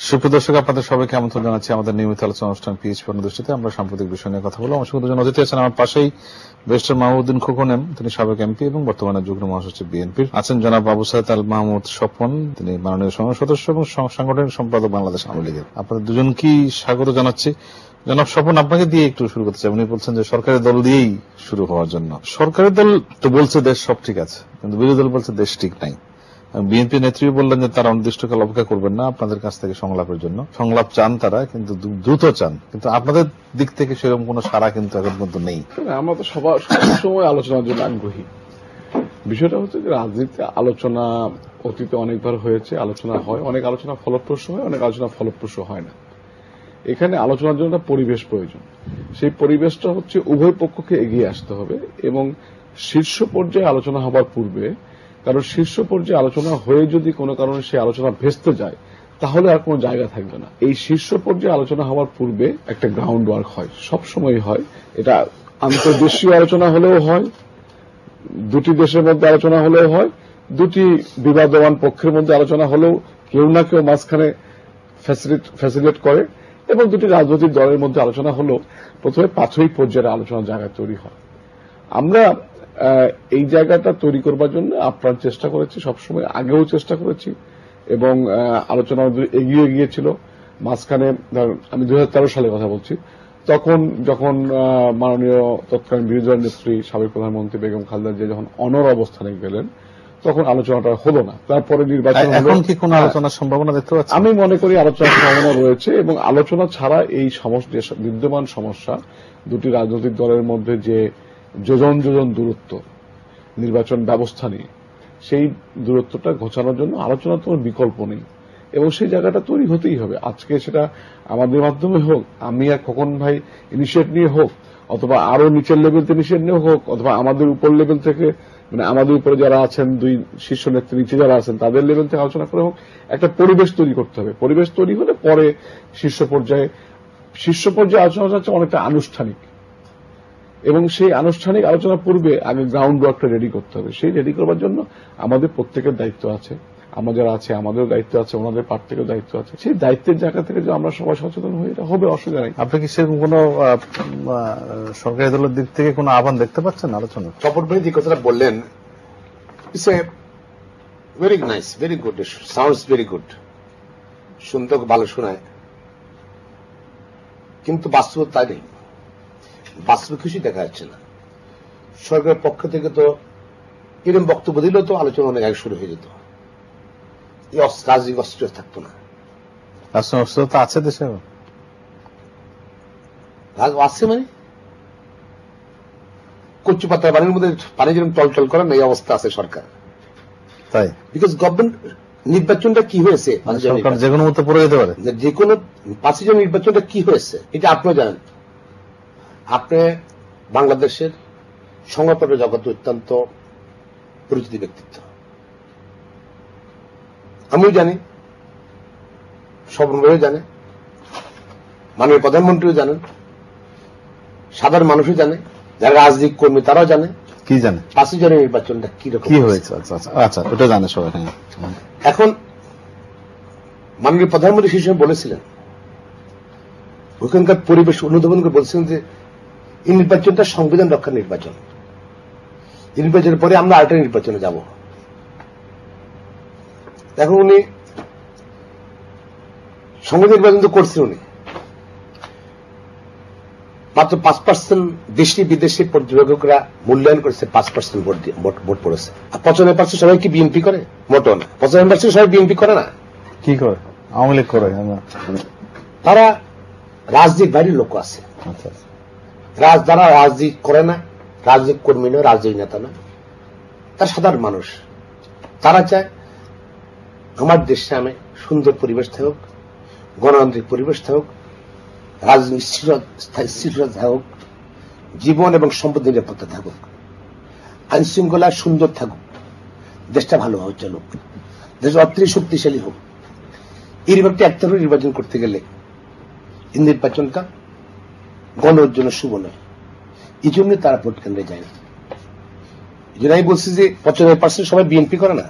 সুপ্রিয় দর্শক, আপনাদের সবাইকে আমন্ত্রণ জানাচ্ছি আমাদের নিয়মিত আলোচনা অনুষ্ঠান পিএইচপি দৃষ্টিতে। আমরা সাম্প্রতিক বিষয় নিয়ে কথা বলবো। আমার সঙ্গে দুজন অতিথি আছেন। আমার পাশেই ব্যারিস্টার মাহমুদ্দিন খোকন এম, তিনি সাবেক এমপি এবং বর্তমানে যুগ্ম মহাসচিব বিএনপির। আছেন জনাব আবু সাইদ আল মাহমুদ স্বপন, তিনি মাননীয় সংসদ সদস্য এবং সাংগঠনিক সম্পাদক বাংলাদেশ আওয়ামী লীগের। আপনাদের দুজনকেই স্বাগত জানাচ্ছি। জনাব স্বপন, আপনাকে দিয়ে একটু শুরু করতে চাই। উনি বলছেন যে সরকারি দল দিয়েই শুরু হওয়ার জন্য। সরকারি দল তো বলছে দেশ সব ঠিক আছে, কিন্তু বিরোধী দল বলছে দেশ ঠিক নাই। বিএনপি নেত্রী বললেন যে তারা অনির্দিষ্টকাল অপেক্ষা করবেন না আপনাদের কাছ থেকে সংলাপের জন্য। সংলাপ চান তারা, কিন্তু দ্রুত চান। কিন্তু আপনাদের দিক থেকে সেরকম কোন সাড়া কিন্তু এখন পর্যন্ত নেই। আমরা তো সব সময় আলোচনার জন্য আগ্রহী। বিষয়টা হচ্ছে যে রাজনীতিতে আলোচনা অতীতে অনেকবার হয়েছে, আলোচনা হয়, অনেক আলোচনা ফলপ্রসূ হয়, অনেক আলোচনা ফলপ্রসূ হয় না। এখানে আলোচনার জন্য পরিবেশ প্রয়োজন। সেই পরিবেশটা হচ্ছে উভয় পক্ষকে এগিয়ে আসতে হবে এবং শীর্ষ পর্যায়ে আলোচনা হবার পূর্বে, কারণ শীর্ষ পর্যায়ে আলোচনা হয়ে যদি কোনো কারণে সেই আলোচনা ভেস্তে যায় তাহলে আর কোনো জায়গা থাকবে না। এই শীর্ষ পর্যায়ে আলোচনা হওয়ার পূর্বে একটা গ্রাউন্ড ওয়ার্ক হয়, সবসময় হয়। এটা আন্তর্দেশীয় আলোচনা হলেও হয়, দুটি দেশের মধ্যে আলোচনা হলেও হয়, দুটি বিবাদমান পক্ষের মধ্যে আলোচনা হলেও কেউ না কেউ মাঝখানে ফ্যাসিলিটেট করে, এবং দুটি রাজনৈতিক দলের মধ্যে আলোচনা হলেও প্রথমে প্রাথমিক পর্যায়ে আলোচনার জায়গা তৈরি হয়। আমরা এই জায়গাটা তৈরি করবার জন্য আপ্রাণ চেষ্টা করেছি, সবসময় আগেও চেষ্টা করেছি এবং আলোচনা এগিয়ে গিয়েছিল। মাঝখানে আমি 2013 সালে কথা বলছি, তখন যখন মাননীয় তৎকালীন বিরোধী দল নেত্রী সাবেক প্রধানমন্ত্রী বেগম খালেদা জিয়া যখন অনর অবস্থানে গেলেন, তখন আলোচনাটা হলো না। তারপরে নির্বাচন। এখন কি কোনো আলোচনার সম্ভাবনা দেখতে পাচ্ছেন? আমি মনে করি আলোচনার সম্ভাবনা রয়েছে, এবং আলোচনা ছাড়া এই বিদ্যমান সমস্যা, দুটি রাজনৈতিক দলের মধ্যে যে যোজন যোজন দূরত্ব নির্বাচন ব্যবস্থা নিয়ে, সেই দূরত্বটা ঘোচানোর জন্য আলোচনার কোনো বিকল্প নেই এবং সেই জায়গাটা তৈরি হতেই হবে। আজকে সেটা আমাদের মাধ্যমে হোক, আমি আর খোকন ভাই ইনিশিয়েট নিয়ে হোক, অথবা আরো নিচের লেভেল থেকে ইনিশিয়েট নিয়ে হোক, অথবা আমাদের উপর লেভেল থেকে, মানে আমাদের উপরে যারা আছেন, দুই শীর্ষ নেত্রী নিচে যারা আছেন তাদের লেভেল থেকে আলোচনা করে হোক, একটা পরিবেশ তৈরি করতে হবে। পরিবেশ তৈরি হলে পরে শীর্ষ পর্যায়ে আলোচনা হচ্ছে অনেকটা আনুষ্ঠানিক, এবং সেই আনুষ্ঠানিক আলোচনার পূর্বে আগে গ্রাউন্ড ওয়ার্কটা রেডি করতে হবে। সেই রেডি করবার জন্য আমাদের প্রত্যেকের দায়িত্ব আছে, আমরা যারা আছে আমাদেরও দায়িত্ব আছে, ওনাদের পার্ট থেকেও দায়িত্ব আছে। সেই দায়িত্বের জায়গা থেকে যদি আমরা সবাই সচেতন হই, এটা হবে, অসুবিধা নেই। আপনি কি সেরকম কোন সরকারি দলের দিক থেকে কোনো আহ্বান দেখতে পাচ্ছেন আলোচনা? স্বপন ভাই যে কথাটা বললেন, it's a very nice, very good, sounds very good, শুনতে ভালো শোনায়, কিন্তু বাস্তবতা তাই নেই। বাস্তবে কিছুই দেখা যাচ্ছে না। সরকারের পক্ষ থেকে তো এরকম বক্তব্য দিলেও তো আলোচনা অনেক আগে শুরু হয়ে যেত, এই রাজনৈতিক অস্থিরতা থাকতো না। রাজনৈতিক অস্থিরতা আছে দেশে, আছে মানে কচু পাতার পানির মধ্যে পানি যেরকম টলটল করে না, এই অবস্থা আছে সরকার। তাই বিকজ গভর্নমেন্ট নির্বাচনটা কি হয়েছে, যে কোনো মতো পড়ে যেতে পারে, যে কোনো 5 জন নির্বাচনটা কি হয়েছে এটা আপনিও জানেন। আপনি বাংলাদেশের সংবাদপত্র জগতে অত্যন্ত পরিচিত ব্যক্তিত্ব, আমিও জানি, স্বপন ভাইও জানে, মাননীয় প্রধানমন্ত্রীও জানেন, সাধারণ মানুষও জানে, যারা রাজনৈতিক কর্মী তারাও জানে। কি জানে 5 জনের নির্বাচনটা কিরকম কি হয়েছে? আচ্ছা, ওটা জানে সবাই। এখন মাননীয় প্রধানমন্ত্রী সেই সময় বলেছিলেন, ওখানকার পরিবেশ অনুধাবন করে বলছিলেন যে এই নির্বাচনটা সংবিধান রক্ষার নির্বাচন, এই নির্বাচনের পরে আমরা আরেকটা নির্বাচনে যাব। এখন উনি সংবিধান নির্বাচন তো করছেন, উনি মাত্র 5% দেশি বিদেশি পর্যবেক্ষকরা মূল্যায়ন করেছে, 5% ভোট পড়েছে। আর 95% সবাই কি বিএনপি করে? মোটেও না। 95% সবাই বিএনপি করে না। কি করে? আওয়ামী লীগ করে। তারা রাজনীতির বাইরের লোক আছে, যারা রাজনীতি করে না, রাজনৈতিক কর্মী নয়, রাজনৈতিক নেতা নয়, তারা সাধারণ মানুষ। তারা চায় আমার দেশে আমি সুন্দর পরিবেশ থাকুক, গণতান্ত্রিক পরিবেশ থাকুক, রাজনৈতিক স্থিরতা থাকুক, জীবন এবং সম্পদের নিরাপত্তা থাকুক, আইন শৃঙ্খলা সুন্দর থাকুক, দেশটা ভালোভাবে চলুক, দেশ অর্থনীতি শক্তিশালী হোক। এই একটা নির্বাচন করতে গেলে এই নির্বাচনটা গণের জন্য শুভ নয়, এই জন্য তারা ভোট কেন্দ্রে যায় না। এই জন্য আমি বলছি যে 95% সবাই বিএনপি করে না,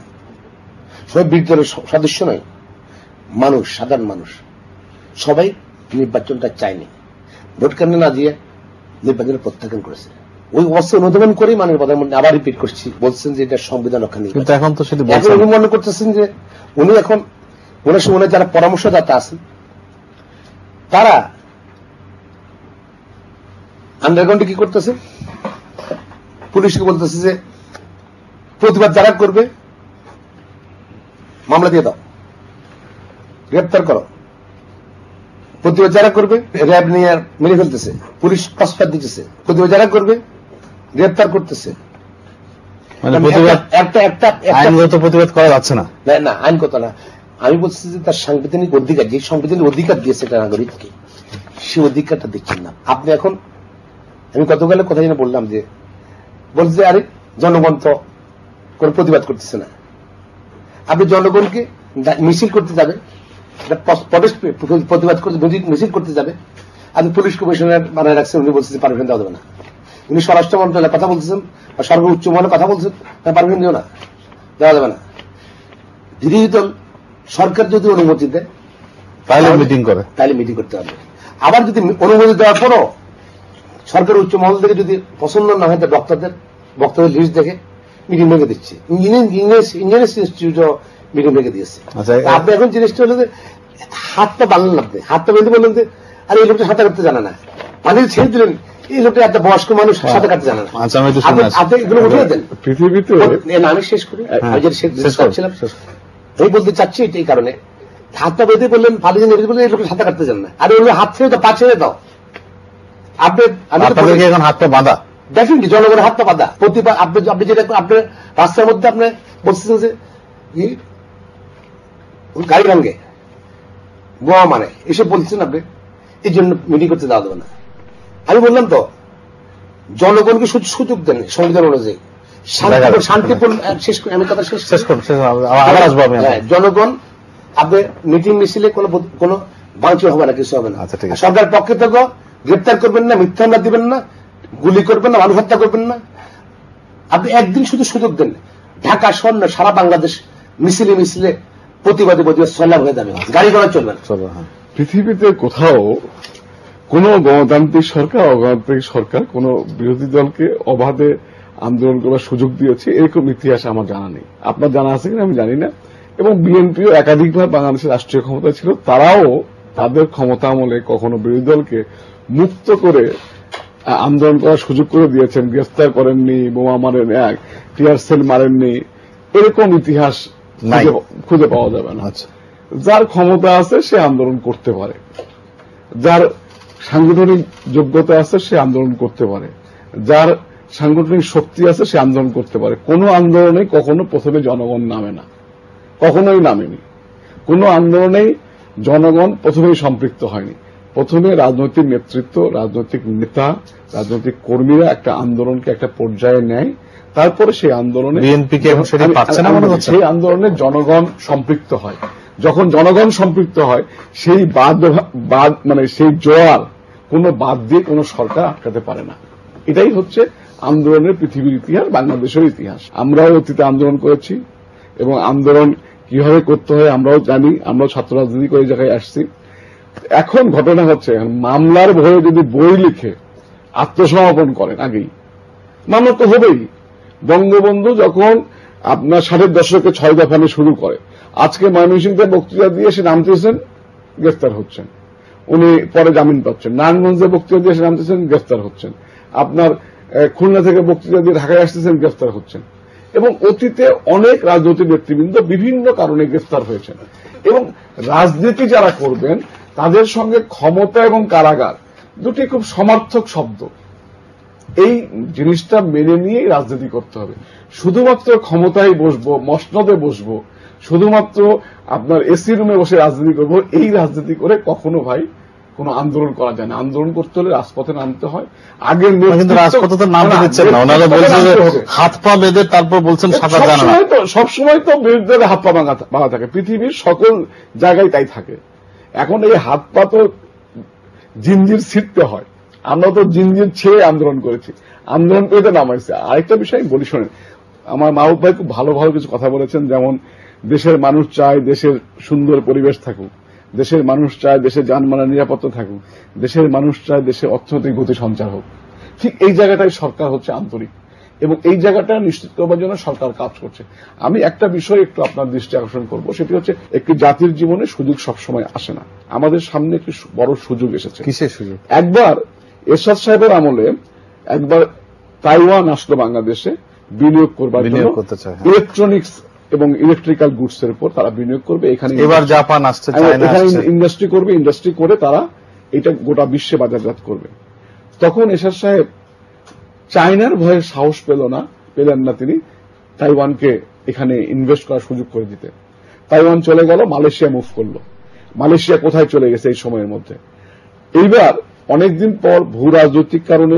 সবাই বিরোধী দলের সদস্য নয়, মানুষ, সাধারণ মানুষ। সবাই নির্বাচনটা চায়নি, ভোট কেন্দ্রে না দিয়ে নির্বাচনের প্রত্যাখ্যান করেছে। ওই অবস্থা অনুধাবন করেই মাননীয় প্রধানমন্ত্রী আবার রিপিট করছি, বলছেন যে এটা সংবিধান রক্ষা নিয়ে। কিন্তু এখন তো সেটা এখন উনি মনে করতেছেন যে উনি এখন ওনার সঙ্গে যারা পরামর্শদাতা আছেন তারা আন্ডারগ্রাউন্ডে কি করতেছে, পুলিশকে বলতেছে যে প্রতিবাদ যারা করবে মামলা দিয়ে দাও, গ্রেপ্তার করো। প্রতিবাদ যারা করবে র্যাব নিয়ে মেরে ফেলতেছে, পুলিশ পাসপাত দিতেছে। প্রতিবাদ যারা করবে গ্রেপ্তার করতেছে। আইনগত প্রতিবাদ করা যাচ্ছে না, না আইন কথা না, আমি বলছি যে তার সাংবিধানিক অধিকার, যে সাংবিধানিক অধিকার দিয়েছে একটা নাগরিককে, সে অধিকারটা দিচ্ছেন না আপনি। এখন আমি গতকালের কথা যেন বললাম যে বলছে আরে জনগণ তো কোন প্রতিবাদ করতেছে না, আপনি জনগণকে মিছিল করতে যাবে, প্রতিবাদ করতে মিছিল করতে যাবে, আপনি পুলিশ কমিশনার বানায় রাখছেন, উনি বলছেন পারমিশন দেওয়া যাবে না। উনি স্বরাষ্ট্র মন্ত্রণালয়ে কথা বলতেছেন বা সর্বোচ্চ মহলে কথা বলছেন, পারমিশন দিও না, দেওয়া যাবে না। বিরোধী দল সরকার যদি অনুমতি দেয় তাহলে মিটিং করে, তাহলে মিটিং করতে হবে। আবার যদি অনুমতি দেওয়ার পরও সরকার উচ্চ মহল থেকে যদি পছন্দ না হয়, বক্তাদের লিস্ট দেখে মিটিং ভেঙে দিচ্ছে। ইঞ্জিনিয়ারিং ইনস্টিটিউটও মিটিং ভেঙে দিয়েছে। আপনি এখন জিনিসটা হলো যে হাতটা বাঁধলেন, আপনি হাতটা বেঁধে বললেন যে আরে এই লোকটা সাঁতার কাটতে জানে না, পানি ছেড়ে দিলেন, এই লোকটা একটা বয়স্ক মানুষ সাঁতার কাটতে জানে না, আপনি এগুলো উঠিয়ে দেন পৃথিবীতে। আমি শেষ করি, ছিলাম এই বলতে চাচ্ছি এই কারণে, হাতটা বেঁধে বললেন পানি বললেন এই লোকটা সাঁতার কাটতে জানে না, আর ওই হাত ছেড়ে তো পা ছেড়ে দাও। এখন হাত পা বাঁধা, দেখেন কি জনগণের হাত পা বাঁধা প্রতিবার। আপনি যেটা আপনার রাস্তার মধ্যে আপনি বলছেন যে গাড়ি ভাঙ্গে বোমা মানে এসব বলছেন আপনি, এই জন্য মিটিং করতে দেওয়া দেবে না। আমি বললাম তো জনগণকে সুযোগ দেন সংবিধান অনুযায়ী, শান্তিপূর্ণ। শেষ করি আমি কথা, শেষ করুন। জনগণ আপনি মিটিং মিছিলে কোনো ভাঙচুর হবে না, কিছু হবে না। সরকার পক্ষে থেকে গ্রেপ্তার করবেন না, মিথ্যা মামলা দিবেন না, গুলি করবেন না, মানুষ হত্যা করবেন না। আপনি একদিন শুধু সুযোগ দেন, ঢাকা শহর না সারা বাংলাদেশ মিছিলে মিছিলে প্রতিবাদে সয়লাভ হয়ে যাবে, গাড়ি ঘোড়া চলবে না। পৃথিবীতে কোথাও কোন গণতান্ত্রিক সরকার অগণতান্ত্রিক সরকার কোন বিরোধী দলকে অবাধে আন্দোলন করার সুযোগ দিয়েছে এরকম ইতিহাস আমার জানা নেই। আপনার জানা আছে কিনা আমি জানি না। এবং বিএনপিও একাধিকবার বাংলাদেশের রাষ্ট্রীয় ক্ষমতা ছিল, তারাও তাদের ক্ষমতা আমলে কখনো বিরোধী দলকে মুক্ত করে আন্দোলন করার সুযোগ করে দিয়েছেন, গ্রেফতার করেননি, বোমা মারেন, টিয়ার সেল মারেননি, এরকম ইতিহাস খুঁজে পাওয়া যাবে না। যার ক্ষমতা আছে সে আন্দোলন করতে পারে, যার সাংগঠনিক যোগ্যতা আছে সে আন্দোলন করতে পারে, যার সাংগঠনিক শক্তি আছে সে আন্দোলন করতে পারে। কোন আন্দোলনে কখনো প্রথমে জনগণ নামে না, কখনোই নামেনি। কোন আন্দোলনেই জনগণ প্রথমেই সম্পৃক্ত হয়নি। প্রথমে রাজনৈতিক নেতৃত্ব, রাজনৈতিক নেতা, রাজনৈতিক কর্মীরা একটা আন্দোলনকে একটা পর্যায়ে নেয়, তারপরে সেই আন্দোলনে সেই আন্দোলনে জনগণ সম্পৃক্ত হয়। যখন জনগণ সম্পৃক্ত হয় সেই বাদ মানে সেই জোয়ার কোনো বাদ দিয়ে কোনো সরকার আটকাতে পারে না। এটাই হচ্ছে আন্দোলনের পৃথিবীর ইতিহাস, বাংলাদেশের ইতিহাস। আমরাও অতীতে আন্দোলন করেছি এবং আন্দোলন কিভাবে করতে হয় আমরাও জানি, আমরাও ছাত্র রাজনীতি করে এই জায়গায় আসছি। এখন ঘটনা হচ্ছে মামলার ভয়ে যদি বই লিখে আত্মসমর্পণ করেন, আগেই মামলা তো হবেই। বঙ্গবন্ধু যখন আপনার 60-এর দশকে 6 দফা নিয়ে শুরু করে, আজকে ময়মনসিংহে বক্তৃতা দিয়ে এসে নামতেছেন, গ্রেফতার হচ্ছেন, উনি পরে জামিন পাচ্ছেন। নারায়ণগঞ্জে বক্তৃতা দিয়ে এসে নামতেছেন, গ্রেফতার হচ্ছেন। আপনার খুলনা থেকে বক্তৃতা দিয়ে ঢাকায় আসতেছেন, গ্রেফতার হচ্ছেন। এবং অতীতে অনেক রাজনৈতিক নেতৃবৃন্দ বিভিন্ন কারণে গ্রেফতার হয়েছেন। এবং রাজনীতি যারা করবেন তাদের সঙ্গে ক্ষমতা এবং কারাগার দুটি খুব সমার্থক শব্দ। এই জিনিসটা মেনে নিয়েই রাজনীতি করতে হবে। শুধুমাত্র ক্ষমতায় বসবো, মসনদে বসবো, শুধুমাত্র আপনার এসি রুমে বসে রাজনীতি করবো, এই রাজনীতি করে কখনো ভাই কোন আন্দোলন করা যায় না। আন্দোলন করতে হলে রাজপথে নামতে হয়। আগের রাজপথে তো নামতে দিচ্ছেন না, ওনারা বলছেন হাত পা বেঁধে তারপর বলছেন সাঁতার জানা না। সবসময় তো বিরোধীদের হাত পা বাঁধা থাকে, পৃথিবীর সকল জায়গায় তাই থাকে। এখন এই হাত পা তো জিঞ্জির ছিঁড়তে হয়, আমরা তো জিঞ্জির ছেড়ে আন্দোলন করেছি, আন্দোলন করে নামাইছে। আরেকটা বিষয় বলি শোনেন, আমার মাহবুব ভাই খুব ভালো ভালো কিছু কথা বলেছেন, যেমন দেশের মানুষ চায় দেশের সুন্দর পরিবেশ থাকুক। দেশের মানুষ চায় দেশের যানবাহনের নিরাপত্তা থাকুক, দেশের মানুষ চায় দেশে অর্থনৈতিক গতি সঞ্চার হোক। ঠিক এই জায়গাটাই সরকার হচ্ছে আন্তরিক এবং এই জায়গাটা নিশ্চিত করবার জন্য সরকার কাজ করছে। আমি একটা বিষয় একটু আপনার দৃষ্টি আকর্ষণ করব, সেটি হচ্ছে একটি জাতির জীবনে সুযোগ সবসময় আসে না। আমাদের সামনে একটি বড় সুযোগ এসেছে। কিসের সুযোগ? একবার এরশাদ সাহেবের আমলে একবার তাইওয়ান আসলো বাংলাদেশে বিনিয়োগ করবার জন্য, ইলেকট্রনিক্স এবং ইলেকট্রিক্যাল গুডস এর উপর তারা বিনিয়োগ করবে। এখানে এবার জাপান আসছে, চায়না আসছে, ইন্ডাস্ট্রি করবে, ইন্ডাস্ট্রি করে তারা এটা গোটা বিশ্বে বাজারজাত করবে। তখন এরশাদ সাহেব চায়নার ভয়ে সাহস পেলেন না তিনি তাইওয়ানকে এখানে ইনভেস্ট করার সুযোগ করে দিতে। তাইওয়ান চলে গেল, মালয়েশিয়া মুভ করলো। মালয়েশিয়া কোথায় চলে গেছে এই সময়ের মধ্যে? এইবার অনেকদিন পর ভূ রাজনৈতিক কারণে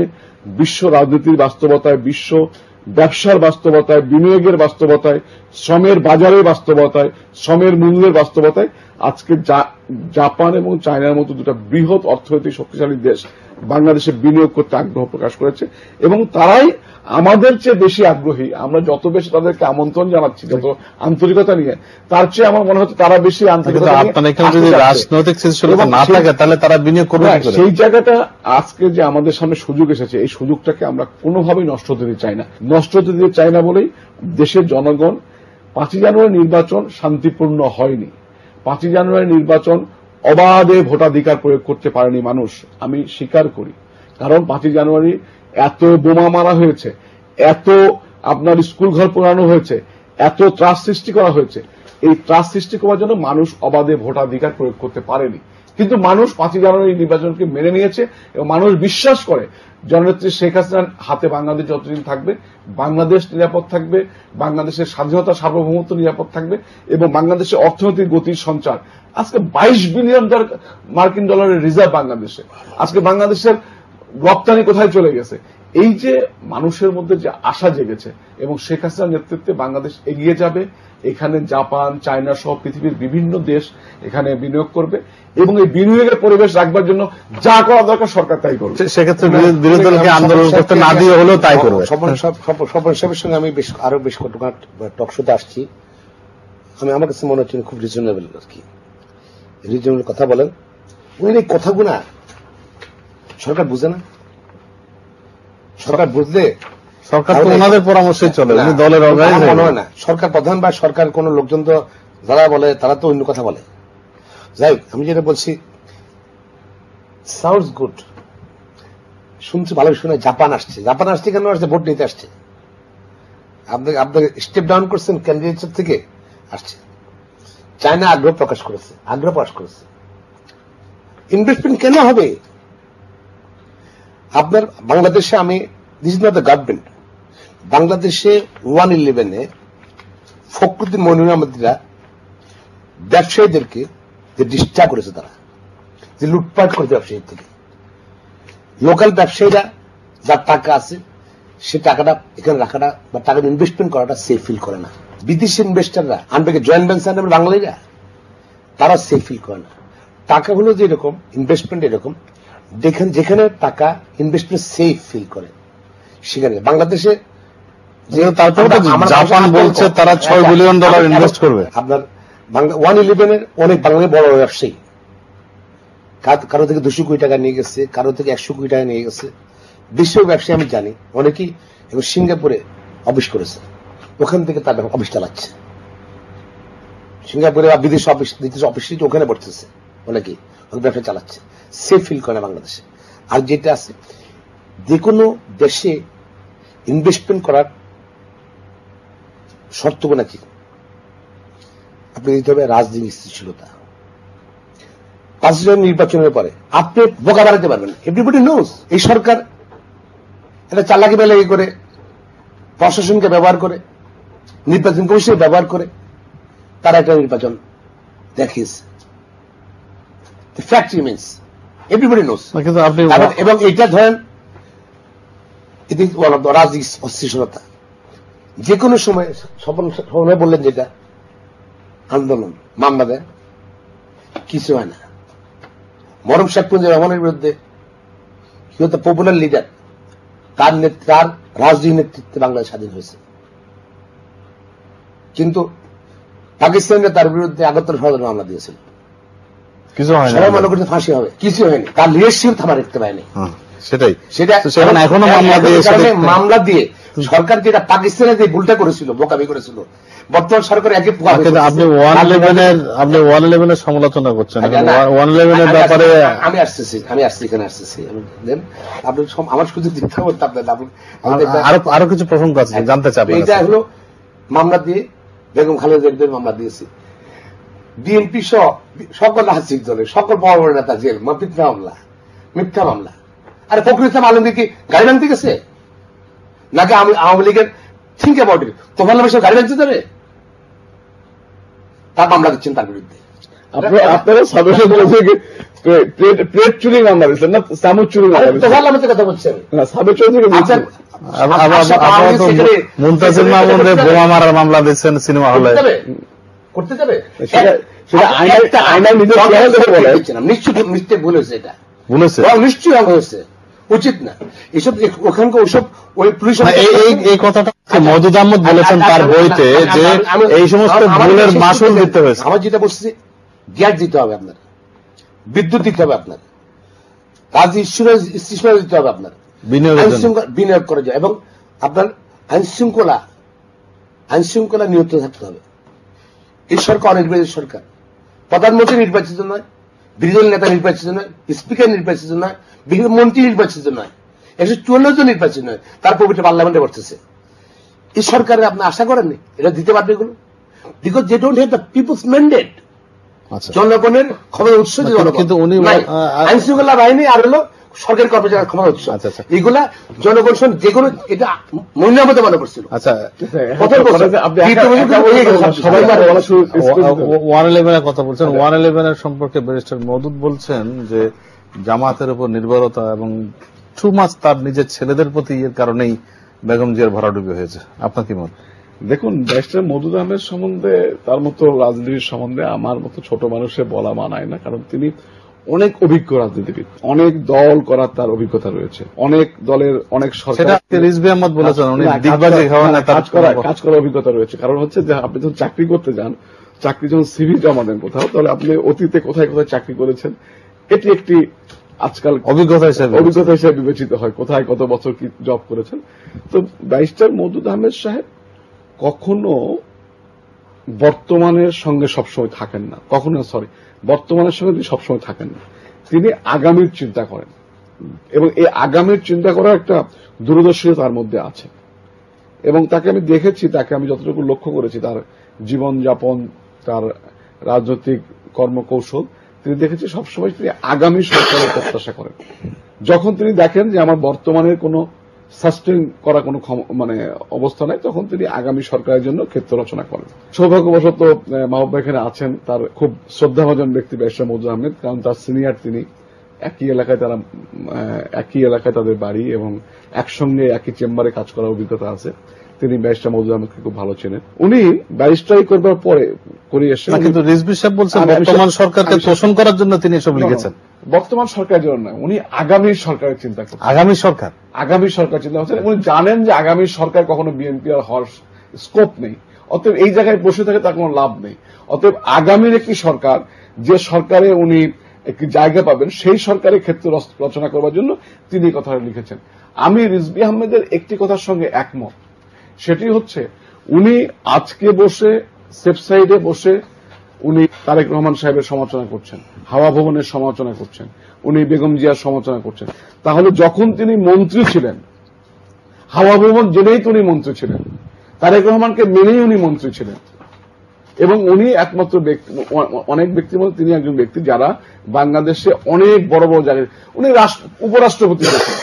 বিশ্ব রাজনীতির বাস্তবতায়, বিশ্ব ব্যবসার বাস্তবতায়, বিনিয়োগের বাস্তবতায়, শ্রমের বাজারের বাস্তবতায়, শ্রমের মূল্যের বাস্তবতায় আজকে জাপান এবং চায়নার মতো দুটো বৃহৎ অর্থনৈতিক শক্তিশালী দেশ বাংলাদেশে বিনিয়োগ করতে আগ্রহ প্রকাশ করেছে এবং তারাই আমাদের চেয়ে বেশি আগ্রহী। আমরা যত বেশি তাদেরকে আমন্ত্রণ জানাচ্ছি, যত আন্তরিকতা নিয়ে, তার চেয়ে আমার মনে হচ্ছে তারা বেশি আন্তরিকতা নিয়ে। যদি রাজনৈতিক স্থিতিশীলতা না থাকে তাহলে তারা বিনিয়োগ করবে। সেই জায়গাটা আজকে যে আমাদের সামনে সুযোগ এসেছে, এই সুযোগটাকে আমরা কোনোভাবেই নষ্ট হতে দিতে চাই না। নষ্ট হতে দিতে চাই না বলেই দেশের জনগণ 5 জানুয়ারি নির্বাচন শান্তিপূর্ণ হয়নি। 5 জানুয়ারি নির্বাচন অবাধে ভোটাধিকার প্রয়োগ করতে পারেনি মানুষ, আমি স্বীকার করি। কারণ 5 জানুয়ারি এত বোমা মারা হয়েছে, এত আপনার স্কুল ঘর পোড়ানো হয়েছে, এত ত্রাস সৃষ্টি করা হয়েছে। এই ত্রাস সৃষ্টি করার জন্য মানুষ অবাধে ভোটাধিকার প্রয়োগ করতে পারেনি। কিন্তু মানুষ 5 জানুয়ারি নির্বাচনকে মেনে নিয়েছে এবং মানুষ বিশ্বাস করে জননেত্রী শেখ হাসিনার হাতে বাংলাদেশ যতদিন থাকবে বাংলাদেশ নিরাপদ থাকবে, বাংলাদেশের স্বাধীনতা সার্বভৌমত্ব নিরাপদ থাকবে এবং বাংলাদেশের অর্থনৈতিক গতির সঞ্চার। আজকে 22 বিলিয়ন মার্কিন ডলারের রিজার্ভ বাংলাদেশে। আজকে বাংলাদেশের রপ্তানি কোথায় চলে গেছে? এই যে মানুষের মধ্যে যে আশা জেগেছে এবং শেখ হাসিনার নেতৃত্বে বাংলাদেশ এগিয়ে যাবে, এখানে জাপান, চায়না সহ পৃথিবীর বিভিন্ন দেশ এখানে বিনিয়োগ করবে এবং এই বিনিয়োগের পরিবেশ রাখবার জন্য যা করা দরকার সরকার তাই করবে। সেক্ষেত্রে বিরোধী দলকে আন্দোলন করতে না দিয়ে হলেও তাই করবে। স্বপন সাহেবের সঙ্গে আমি আরো বেশ কতটা টকশোতে আসছি। আমার কাছে মনে হচ্ছে খুব রিজনেবল আর কি, রিজনেবল কথা বলেন। উনি এই কথাগুলা সরকার বুঝে না। সরকার বুঝলে সরকার তো ওনাদের পরামর্শে চলে, উনি দলের মনে হয় না। সরকার প্রধান বা সরকার কোন লোকজন তো যারা বলে তারা তো অন্য কথা বলে। যাই হোক, আমি যেটা বলছি সাউন্ডস গুড, শুনছি ভালো শুনে। জাপান আসছে কেন আসছে? ভোট নিতে আসছে। আপনি স্টেপ ডাউন করছেন ক্যান্ডিডেট থেকে আসছে। চায়না আগ্রহ প্রকাশ করেছে। ইনভেস্টমেন্ট কেন হবে আপনার বাংলাদেশে? আমি this is not the government. বাংলাদেশে 111-এ ফখরুদ্দিন মনির আহমেদরা ব্যবসায়ীদেরকে যে ডিস্টার্ব করেছে, তারা যে লুটপাট করেছে ব্যবসায়ীর থেকে। লোকাল ব্যবসায়ীরা যার টাকা আছে সে টাকাটা এখানে রাখাটা বা টাকা ইনভেস্টমেন্ট করাটা সেফ ফিল করে না। বিদেশি ইনভেস্টাররা আনবে জয়েন্ট ভেঞ্চার বাঙালিরা, তারা সেফ ফিল করে না। টাকা হলো যে এরকম, ইনভেস্টমেন্ট এরকম, যেখানে টাকা ইনভেস্টমেন্ট সেফ ফিল করে সেখানে। বাংলাদেশে জাপান বলছে তারা $6 বিলিয়ন ইনভেস্ট করবে। আপনার 111-এর অনেক বাঙালি বড় ব্যবসায়ী কারো থেকে 200 কোটি টাকা নিয়ে গেছে, কারো থেকে 100 কোটি টাকা নিয়ে গেছে। বিশ্ব ব্যবসায়ী আমি জানি অনেকেই, এবং সিঙ্গাপুরে অফিস করেছে, ওখান থেকে তার অফিস চালাচ্ছে। সিঙ্গাপুরে বা বিদেশ অফিস ওখানে বসতেছে অনেকেই, ব্যবসা চালাচ্ছে। সেফ ফিল করে না বাংলাদেশে। আর যেটা আছে, যে কোনো দেশে ইনভেস্টমেন্ট করার শর্ত নাকি আপনি দিতে হবে রাজনীতি স্থিতিশীলতা। 5 জানুয়ারি নির্বাচনের পরে আপনি বোকা বাড়াতে পারবেন। এভরিবডি নোজ এই সরকার এটা চালাকি বেলাকি করে, প্রশাসনকে ব্যবহার করে, নির্বাচন কমিশনকে ব্যবহার করে তারা একটা নির্বাচন দেখিয়েছে। Fact remains, everybody knows. এবং এইটা ধরেন রাজনীতি অস্থিরতা যে কোনো সময় স্বপন বললেন যেটা আন্দোলন মামলা দেয়, কিছু হয় না। মরম শেখপুঞ্জের রহমানের বিরুদ্ধে পপুলার লিডার, তার রাজনৈতিক নেতৃত্বে বাংলাদেশ স্বাধীন হয়েছে। কিন্তু পাকিস্তানিরা তার বিরুদ্ধে 71 মামলা দিয়েছিল। কিছু হয় না, সবাই মনে করতে ফাঁসি হবে, কিছু হয়নি, তার লিডারশিপ থামা রাখতে পারেনি। সেটাই সেটা এখনো মামলা দিয়ে সরকার যেটা পাকিস্তানে যে ভুলটা করেছিল, বোকামি করেছিল, বর্তমান সরকার একই আপনি 111-এর সমালোচনা করছেন। 111-এর ব্যাপারে আমি আসতেছি, এখানে আসতেছি। আপনি আমার সুযোগ দিতে হবে, আরো কিছু প্রসঙ্গ আছে জানতে চাই। এটা হলো মামলা দিয়ে বেগম খালেদা জিয়ার মামলা দিয়েছি, বিএনপি সহ সকল রাজনৈতিক দলের সকল বড় বড় নেতা জেল, মিথ্যা মামলা। আরে ফখরুল ইসলাম আলমগীর কি গাড়ি ভাঙতে গেছে নাকি আওয়ামী লীগের থিঙ্ক অ্যাবাউট ইট, তোমার নামে সব গাড়ি ভাঙতে যাবে? তার মামলা দিচ্ছেন তার বিরুদ্ধে। আপনারা সাবেশন প্লেট চুরি মামলা দিচ্ছেন না, চামচ চুরি মামলা? তোমার নামে কথা বলছেন মুনতাসির মামুনের বোমা মারার মামলা দিচ্ছেন সিনেমা হলে, করতে যাবে? সেটা আইনার নিজের নিশ্চয় ভুল হয়েছে, এটা বলেছে নিশ্চয়ই হয়েছে, উচিত না এসব। ওখানকার ওসব ওই পুলিশ এই কথাটা মওদুদ আহমদ বলেছেন তার বইতে যে এই সমস্ত ভুলের মাসুল দিতে হয়েছে। আমার যেটা বলছি, গ্যাস দিতে হবে আপনার, বিদ্যুৎ দিতে হবে আপনার, কাজী স্টেশনারি দিতে হবে আপনার, বিনিয়োগ করা যায়, এবং আপনার আইন শৃঙ্খলা নিয়ন্ত্রণ থাকতে হবে। এই সরকার অনির্বাচিত সরকার, প্রধানমন্ত্রী নির্বাচিত নয়, বিরোধী দল নেতা নির্বাচিত নয়, স্পিকার নির্বাচিত নয়, বিভিন্ন মন্ত্রী নির্বাচিত নয়, 154 জন নির্বাচিত নয়, তার পবিত্র পার্লামেন্টে বসতেছে। এই সরকারের আপনি আশা করেননি এটা দিতে পারবে এগুলো? Because they don't have the people's mandate. জনগণের ক্ষমতার উৎস কিন্তু উনি আইন শৃঙ্খলা বাহিনী আর হলো সরকারি কর্মচারীর ক্ষমতার উৎস। এগুলা জনগণ যেগুলো এটা মহিলার মধ্যে মনে করছিল। আচ্ছা, 111-এর কথা বলছেন, 111-এর সম্পর্কে ব্যারিস্টার মওদুদ বলছেন যে জামাতের উপর নির্ভরতা এবং টু মাচ তার নিজের ছেলেদের প্রতি এর কারণেই বেগম জিয়ার ভরাডুবি হয়েছে। আপনার কি মত? দেখুন, ব্যারিস্টার মওদুদ আহমেদ সম্বন্ধে, তার মতো রাজনীতির সম্বন্ধে আমার মতো ছোট মানুষের বলা মানায় না, কারণ তিনি অনেক অভিজ্ঞ রাজনীতিবিদ, অনেক দল করার তার অভিজ্ঞতা রয়েছে, অনেক দলের অনেক সরকার কাজ করার অভিজ্ঞতা রয়েছে। কারণ হচ্ছে যে আপনি যখন চাকরি করতে যান, চাকরি যখন সিভি জমা দেন কোথাও, তাহলে আপনি অতীতে কোথায় কোথায় চাকরি করেছেন এটি একটি আজকাল অভিজ্ঞতা হিসেবে বিবেচিত হয়, কোথায় কত বছর কি জব করেছেন। তো ব্যারিস্টার মওদুদ আহমেদ সাহেব কখনো বর্তমানের সঙ্গে সবসময় থাকেন না, বর্তমানের সঙ্গে তিনি সবসময় থাকেন না, তিনি আগামীর চিন্তা করেন, এবং এই আগামীর চিন্তা করার একটা দূরদর্শিতা তার মধ্যে আছে। এবং তাকে আমি দেখেছি, তাকে আমি যতটুকু লক্ষ্য করেছি, তার জীবনযাপন, তার রাজনৈতিক কর্মকৌশল, তিনি দেখেছি সবসময় তিনি আগামী সরকারের প্রত্যাশা করেন। যখন তিনি দেখেন যে আমার বর্তমানের কোনো সাস্টেইন করা কোনো অবস্থা নাই, তখন তিনি আগামী সরকারের জন্য ক্ষেত্র রচনা করেন। সৌভাগ্যবশত মাহবুব এখানে আছেন, তার খুব শ্রদ্ধাভাজন ব্যক্তি ব্যারিস্টার মওদুদ আহমেদ, কারণ তার সিনিয়র তিনি, একই এলাকায় তাদের বাড়ি এবং একসঙ্গে একই চেম্বারে কাজ করার অভিজ্ঞতা আছে। তিনি ব্যারিস্টার মওদুদ আহমেদকে খুব ভালো চেনেন। উনি ব্যারিস্টারি করবার পরে করে এসেছেন, কিন্তু রিজভী সাহেব বলছেন বর্তমান সরকারকে পোষণ করার জন্য তিনি এসব লিখেছেন। বর্তমান সরকারের জন্য নয়, উনি আগামী সরকারের চিন্তা করছেন। আগামী সরকার চিন্তা করছেন। উনি জানেন যে আগামী সরকার কখনো বিএনপি আর হওয়ার স্কোপ নেই, অতএব এই জায়গায় বসে থাকে তার কোনো লাভ নেই। অতএব আগামীর একটি সরকার, যে সরকারে উনি একটি জায়গা পাবেন, সেই সরকারের ক্ষেত্র রচনা করবার জন্য তিনি এই কথাটা লিখেছেন। আমি রিজভী আহমেদের একটি কথার সঙ্গে একমত, সেটি হচ্ছে উনি আজকে বসে সেফ সাইডে বসে উনি তারেক রহমান সাহেবের সমালোচনা করছেন, হাওয়া ভবনের সমালোচনা করছেন, উনি বেগম জিয়ার সমালোচনা করছেন। তাহলে যখন তিনি মন্ত্রী ছিলেন, হাওয়া ভবন জেনেই তো উনি মন্ত্রী ছিলেন, তারেক রহমানকে মেনেই উনি মন্ত্রী ছিলেন, এবং উনি একমাত্র ব্যক্তি, অনেক ব্যক্তির মধ্যে তিনি একজন ব্যক্তি যারা বাংলাদেশে অনেক বড় বড় জায়গায়, উনি উপরাষ্ট্রপতি হয়েছেন,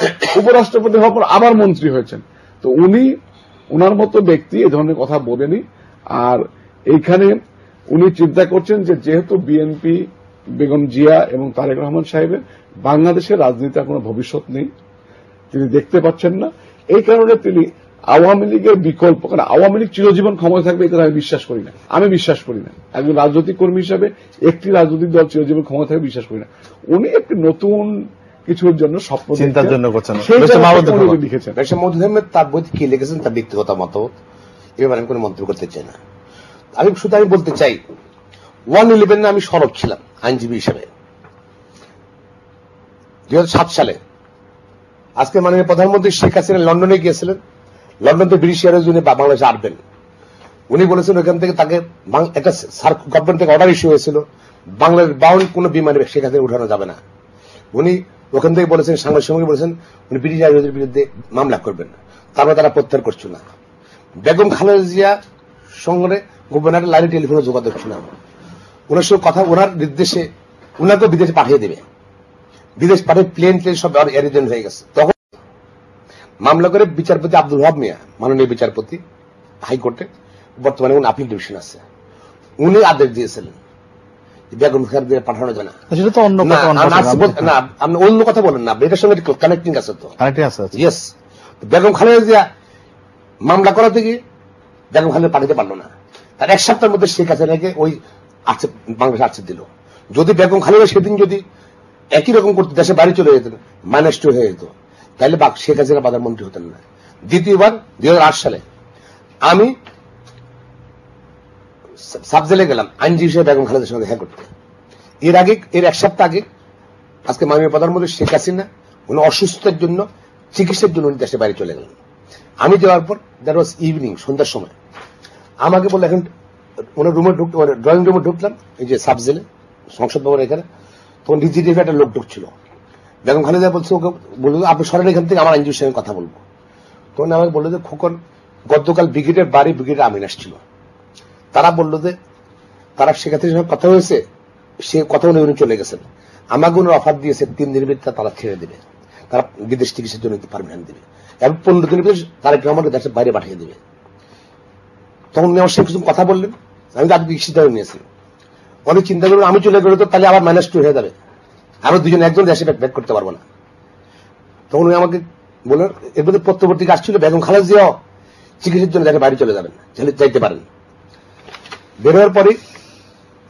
উপরাষ্ট্রপতি হওয়ার পর আবার মন্ত্রী হয়েছেন। তো উনি ওনার মতো ব্যক্তি এ ধরনের কথা বলেনি। আর এইখানে উনি চিন্তা করছেন যে যেহেতু বিএনপি, বেগম জিয়া এবং তারেক রহমান সাহেবের বাংলাদেশের রাজনীতির কোনো ভবিষ্যৎ নেই, তিনি দেখতে পাচ্ছেন না, এই কারণে তিনি আওয়ামী লীগের বিকল্প, কারণ আওয়ামী লীগ চিরজীবন ক্ষমতা থাকবে এই কথা আমি বিশ্বাস করি না। একজন রাজনৈতিক কর্মী হিসাবে একটি রাজনৈতিক দল চিরজীবন ক্ষমতা থাকবে বিশ্বাস করি না। উনি একটি নতুন কিছুর জন্য স্বপ্ন চিন্তার জন্য করছেন। লিখেছেন মওদুদ আহমেদ তার বইতে কি লিখেছেন তার ব্যক্তিগত মতামত, এবার আমি কোনো মন্তব্য করতে চাই না। আমি বলতে চাই 111 আমি সরব ছিলাম আইনজীবী হিসেবে, 2007 সালে আজকে মাননীয় প্রধানমন্ত্রী শেখ হাসিনা লন্ডনে গিয়েছিলেন। লন্ডন থেকে ব্রিটিশ এয়ারওয়েজ উনি বাংলাদেশে আসবেন। উনি বলেছেন ওখান থেকে তাকে একটা গভর্নমেন্ট থেকে অর্ডার ইস্যু হয়েছিল, বাংলাদেশ বাউন্ড কোন বিমানে শেখ হাসিনা উঠানো যাবে না। উনি ওখান থেকে বলেছেন, সাংবাদিক সঙ্গে বলেছেন উনি ব্রিটিশ এয়ারওয়েজের বিরুদ্ধে মামলা করবেন। তারপরে তারা প্রত্যাহার করছিল না। বেগম খালেদা জিয়া সঙ্গে গভর্নর লাইনে টেলিফোনে যোগাযোগ ছিল না। ওনার সঙ্গে কথা, ওনার নির্দেশে উনাকে বিদেশে পাঠিয়ে দেবে। বিদেশ পাঠিয়ে প্লেন সব অ্যারেঞ্জমেন্ট হয়ে গেছে। তখন মামলা করে বিচারপতি আব্দুল ওয়াহাব মিয়া, মাননীয় বিচারপতি হাইকোর্টে, বর্তমানে উনি আপিল ডিভিশন আছে, উনি আদেশ দিয়েছিলেন বেগম খালেদা জিয়া পাঠানো যায় না। সেটা তো অন্য কথা, না আপনি অন্য কথা বলেন না, এটার সঙ্গে কানেক্টিং আছে তো। কানেক্টিং আছে। ইয়েস, বেগম খালেদা জিয়া মামলা করাতে গিয়ে বেগম খালেদা পাঠাতে পারলো না। তার এক সপ্তাহের মধ্যে শেখ হাসিনাকে ওই বাংলাদেশে আশ্রয় দিল। যদি বেগম খালেদা সেদিন যদি একই রকম করতে দেশে বাইরে চলে যেতেন, মাইনাস 2 হয়ে যেত, তাহলে শেখ হাসিনা প্রধানমন্ত্রী হতেন না। দ্বিতীয়বার 2008 সালে আমি সাবজেলে গেলাম আইনজীবী হিসেবে বেগম খালেদার সঙ্গে দেখা করতে। এর এক সপ্তাহ আগে আজকে মাননীয় প্রধানমন্ত্রী শেখ হাসিনা উনি অসুস্থতার জন্য চিকিৎসার জন্য উনি দেশের বাইরে চলে গেলেন। আমি যাওয়ার পর দ্যাট ওয়াজ ইভিনিং, সন্ধ্যার সময় আমাকে বললো এখন ওনার রুমে ড্রয়িং রুমে ঢুকলাম, এই যে সাবজেলে সংসদ ভবনের এখানে। তখন ডিজিটিভি একটা লোক ঢুকছিল। বেগম খালেদা বলছে, ওকে বললো আপনি সরেন এখান থেকে, আমার আইনজীবীর সঙ্গে কথা বলবো। তখন আমাকে বললো যে খোকন গতকাল ব্রিগেডের বাড়ি ব্রিগেডের আমিন আসছিল, তারা বললো যে তারা শেখ হাসিনার সঙ্গে কথা হয়েছে, সে কথা উনি চলে গেছেন। আমাকে উনি অফার দিয়েছে 3 দিনের ভিতরে তারা ছেড়ে দেবে, তারা বিদেশ চিকিৎসার জন্য পারমিশন দেবে এবং 15 দিনের ভিতরে তারা আমাকে দেশের বাইরে পাঠিয়ে দেবে। তখন উনি আমার সঙ্গে কিছু কথা বললেন, আমি তাদের সিদ্ধান্ত নিয়েছি। অনেক চিন্তা করবেন আমি চলে গেলে তো তাহলে আবার -2 হয়ে যাবে, আমরা দুজন একজন দেশে ব্যাক করতে পারবো না। তখন উনি আমাকে বললেন, এর মধ্যে পত্রপত্রিকা আসছিল বেগম খালেদা জিয়া চিকিৎসার জন্য দেশে বাইরে চলে যাবেন, যাইতে পারেন। বেরোয়ার পরে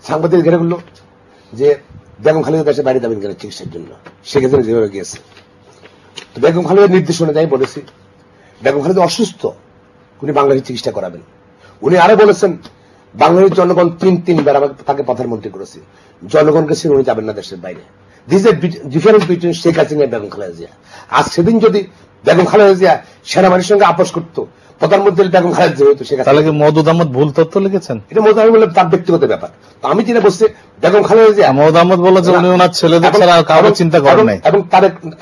সাংবাদিক ঘেরে বলল যে বেগম খালেদা দেশে বাইরে যাবেন কেন চিকিৎসার জন্য, সেক্ষেত্রে যেভাবে গিয়েছে। তো বেগম খালেদার নির্দেশ অনুযায়ী বলেছি বেগম খালেদা অসুস্থ, উনি বাংলাদেশে চিকিৎসা করাবেন। উনি আরো বলেছেন বাংলাদেশের জনগণ 3বার আমাকে তাকে প্রধানমন্ত্রী করেছে, জনগণকে ছেড়ে উনি যাবেন না দেশের বাইরে। This is difference between Sheikh Hasina এবং বেগম খালেদা জিয়া। আজ সেদিন যদি বেগম খালেদা জিয়া সেনাবাহিনীর সঙ্গে আপোষ করতো, প্রধানমন্ত্রী বেগম খালেদা জিয়া হতো। তাহলে কি মওদুদ আহমদ ভুল তথ্য লিখেছেন? এটা মওদুদ আহমদ বললাম তার ব্যক্তিগত ব্যাপার। তো আমি যেটা বলছি বেগম খালেদা জিয়া, মওদুদ আহমদ বলল যে উনি ওনার ছেলেদের ছাড়া কাউকে চিন্তা করেন নাই।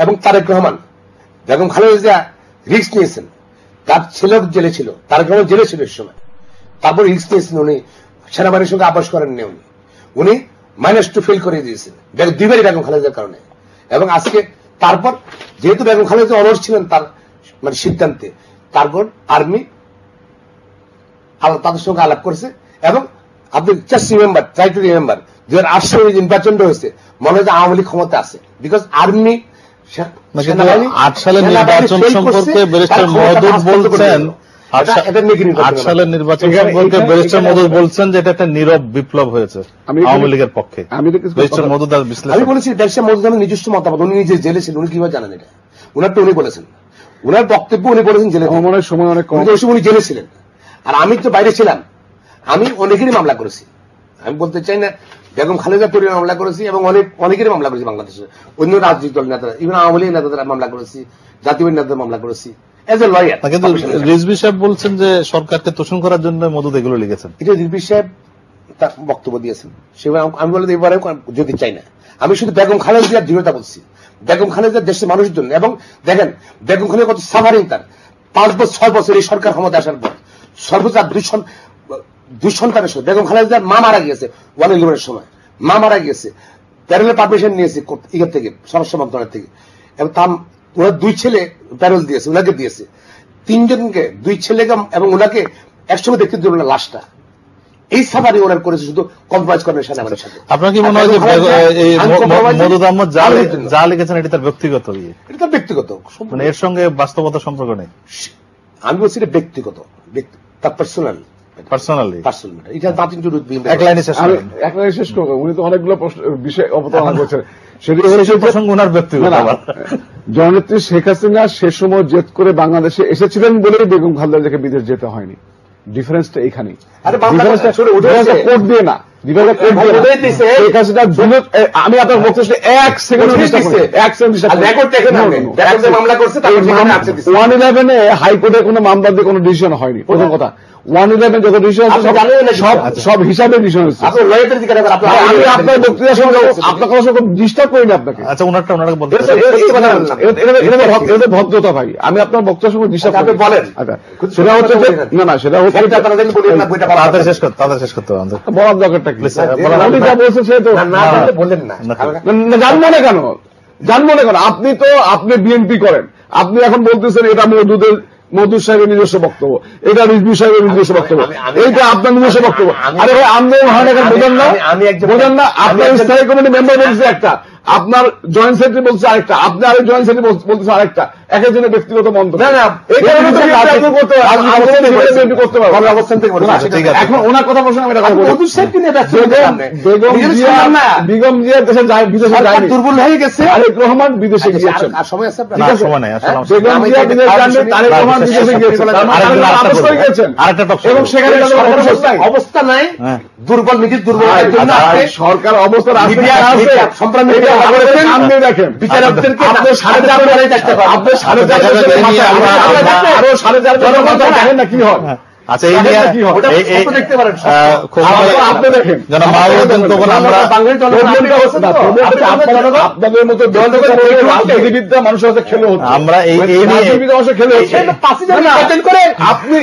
এবং তারেক রহমান, বেগম খালেদা জিয়া রিস্ক নিয়েছেন, তার ছেলের জেলে ছিল, তারেক রহমান জেলে ছিল এর সময়, তারপর রিস্ক নিয়েছেন। উনি সেনাবাহিনীর সঙ্গে আপোষ করেননি, উনি -2 ফেল করে দিয়েছেন 2বারই বেগম খালেদার কারণে। এবং আজকে তারপর যেহেতু বেগম খালেদা অনড় ছিলেন তার মানে সিদ্ধান্তে, তারপর আর্মি তাদের সঙ্গে আলাপ করেছে। এবং আপনি just remember, try to remember 2008 সালে নির্বাচনটা হয়েছে, মনে হয় যে আওয়ামী লীগ ক্ষমতা আছে, বিকজ আর্মি 8 সালের নির্বাচন সম্পর্কে ব্যারিস্টার মওদুদ বলছেন, 8 সালের নির্বাচন সম্পর্কে ব্যারিস্টার মওদুদ বলছেন যে এটা একটা নীরব বিপ্লব হয়েছে আওয়ামী লীগের পক্ষে। ব্যারিস্টার মওদুদ আমি বলেছি ব্যারিস্টার মওদুদ নিজস্ব মতামত, উনি নিজে জেলে ছিলেন, উনি কিভাবে জানেন এটা? উনারটা উনি বলেছেন, উনার বক্তব্য উনি বলেছেন জেলে ভ্রমণের সময় অনেক কম, উনি জেলে ছিলেন। আর আমি তো বাইরে ছিলাম, আমি অনেকেরই মামলা করেছি। আমি বলতে চাই না বেগম খালেদা পরিবার মামলা করেছি এবং অনেকেরই মামলা করেছি বাংলাদেশে, অন্য রাজনৈতিক দল নেতারা, ইভেন আওয়ামী লীগ নেতারা মামলা করেছি, জাতীয় নেতাদের মামলা করেছি এজ এ লয়ার। কিন্তু রিজভী সাহেব বলছেন যে সরকারকে তোষণ করার জন্য মওদুদ এগুলো লিখেছেন। এটা রিজভী সাহেব তার বক্তব্য দিয়েছেন, সেভাবে আমি বলে এবারে যদি চাই না, আমি শুধু বেগম খালেদা জিয়ার দৃঢ়তা বলছি, বেগম খালেদা দেশের মানুষের জন্য। এবং দেখেন বেগম খালেদা কত সাফারিং, তার 6 বছর এই সরকার ক্ষমতা আসার পর সর্বোচ্চ 2 সন্তানের সাথে বেগম খালেদার মা মারা গিয়েছে 1/11 সময়, মা মারা গিয়েছে, প্যারোলের পারমিশন নিয়েছে ইগের থেকে, স্বরাষ্ট্র মন্ত্রণালয় থেকে। এবং তার ওরা 2 ছেলে প্যারোল দিয়েছে, ওনাকে দিয়েছে 3 জনকে, 2 ছেলেকে এবং ওনাকে একসঙ্গে দেখতে দিল না লাশটা। এই সাফারি ওনার করেছে শুধু কম্প্রোমাইজ করেন সেনাবাহিনীর সাথে। আপনার কি মনে হয় যে মওদুদ আহমদ যা লিখেছেন এটা তার ব্যক্তিগত? এটা তার ব্যক্তিগত, মানে এর সঙ্গে বাস্তবতা সম্পর্ক নেই। আমি বলছি এটা ব্যক্তিগত, তার পার্সোনালি। এটা এক লাইনে শেষ করবো। উনি তো অনেকগুলো বিষয় অবতারণা করছেন, জননেত্রী শেখ হাসিনা সে সময় জেদ করে বাংলাদেশে এসেছিলেন বলে বেগম খালেদাকে বিদেশ যেতে হয়নি। ডিফারেন্সটা এখানেই, কোর্ট দিয়ে না, ডিফেন্সে কোর্ট ভাই, ওটাই দিছে। শেখ হাসিনা আমি আপনার বক্তব্য এক সেকেন্ড দিছে। রেকর্ড দেখেন আপনি। রেকর্ড যে মামলা করছে তারপর সেখানে আছে দিছে। 111 হাইকোর্টের কোনো মামলা দিয়ে কোনো ডিসিশন হয়নি, প্রথম কথা। 111 যত ডিসিশন আপনি জানেন না সব হিসাবে ডিসিশন হচ্ছে। আপনি লয়ারদের দিকে রাখেন, আপনি আমি আপনার বক্তৃতার সঙ্গে আপনার কথা সঙ্গে ডিস্টার্ব করিনি আপনাকে। আচ্ছা ওনারটা বলতে এটা ভদ্রতা ভাই, আমি আপনার বক্তব্যের সঙ্গে ডিস্টার্ব আপনি বলেন। আচ্ছা সেটা হচ্ছে যে না সেটা হচ্ছে একটা আপনারা যদি বলেন না বইটা তাদের শেষ করতে হবে আমাদের। বলার দরকারটা কি? বলার উনি যা বলছে সে তো না বললে বলেন না। জানবো না কেন, জানবো না কেন? আপনি বিএনপি করেন, আপনি এখন বলতেছেন এটা মধুর সাহেবের নিজস্ব বক্তব্য, এটা রিজভী সাহেবের নিজস্ব বক্তব্য, এইটা আপনার নিজস্ব বক্তব্য। আরে ভাই আন্দোলন হয় না কেন বোঝেন না? বোঝেন না? আপনার স্থায়ী কমিটি মেম্বার বলছে একটা, আপনার জয়েন্ট সেক্রেটারি বলছে আরেকটা, আপনি আরেক জয়েন্ট সেক্রেটারি বলতেছে আরেকটা, এক একজনের ব্যক্তিগত মন্তব্য। না, না, এই কারণে তো আপনি করতে পারবেন অবস্থান থেকে বলেন। ঠিক আছে। এখন ওনার কথা প্রসঙ্গে আমি এটা কথা বলি। মধুর সাহেবকে নিয়ে ব্যস্ত বেগম জিয়া দেশে যায়, বিদেশে যায়নি। দুর্বল হয়ে গেছে। তারেক রহমান বিদেশে গিয়েছেন। আর সময় আছে আপনার? ঠিক আছে? সময় নাই, আসলে আমার বেগম জিয়া বিদেশে যাননি, তারেক রহমান বিদেশে গিয়েছেন। তার মানে আরেকটা তারা আদেশ করে গিয়েছেন। আরেকটা টক এবং সেখানে তাদের অবস্থা নাই। অবস্থা নাই, হ্যাঁ। দুর্বল নিজের দুর্বলের জন্য আছে। সরকার অবস্থা মিডিয়া আছে, সম্প্রদায় মিডিয়া আছে। সামনে দেখেন বিচারকদেরকে আপনি 4.5 বলে দেখতে পারেন, আপনি 4.5 বছরের মাথায় আরো 4.5 বছরের মাথায় দেখেন না কি হয়। আচ্ছা এই নিয়ে কি হয়? ওটা ফটো দেখতে পারেন। আপনি দেখেন যেন মাহবুবুদ্দিন তখন আমরা বাঙালি আপনাদের মতো রাজনীতিবিদরা মানুষের সাথে খেলে হচ্ছে, আমরা এই নিয়ে রাজনীতিবিদ মানুষের খেলে হচ্ছে। আপনি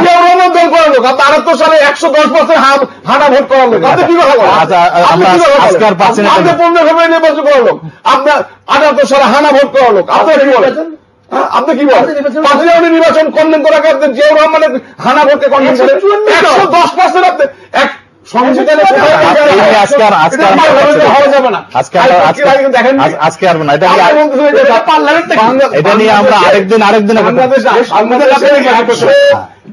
জিয়াউর রহমান দল করার লোক, আপনি 78 সালে 110% হানা ভোট করার লোক, আপনি কি কথা বলেন? আচ্ছা, আমরা আজকে আর পাচ্ছি না। আপনি 15 ফেব্রুয়ারি নির্বাচন করার লোক, আপনার 78 সালে হানা ভোট করার লোক, আপনি কি বলেন? আপনি কি বলেন? 5 জানুয়ারি নির্বাচন কন্ডেম করা আপনি জিয়াউর রহমানের হানা ভোটকে কন্ডেম করে 110% আপনি এক সংবিধানে আজকে আর না, এটা নিয়ে আমরা আরেকদিন বাংলাদেশ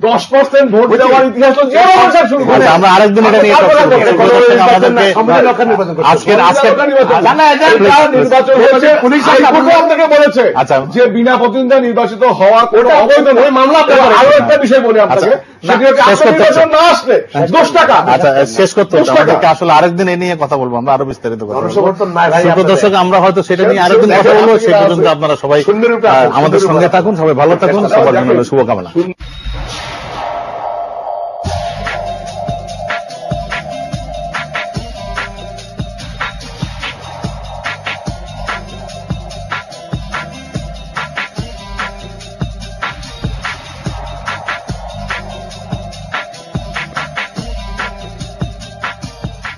10% ভোট দেওয়ার ইতিহাস তো জিয়াউর রহমান সাহেব শুরু করেন। আমরা আরেকদিন এটা নিয়ে নির্বাচন হয়েছে, পুলিশ আপনাকে বলেছে যে বিনা প্রতিদ্বন্দ্বিতা নির্বাচিত হওয়া কোনো অবৈধ নয়, মামলা আপনার। আরো একটা বিষয় বলি আপনাকে, সেটি হচ্ছে আপনার নির্বাচন না আসলে 10 টাকা। আচ্ছা শেষ করতে হবে, আমাদেরকে আসলে আরেকদিন এ নিয়ে কথা বলবো, আমরা আরো বিস্তারিত কথা বলবো। সুপ্রিয় দর্শক, আমরা হয়তো সেটা নিয়ে আরেকদিন কথা বলবো। সেই পর্যন্ত আপনারা সবাই আমাদের সঙ্গে থাকুন, সবাই ভালো থাকুন, সবার জন্য শুভকামনা।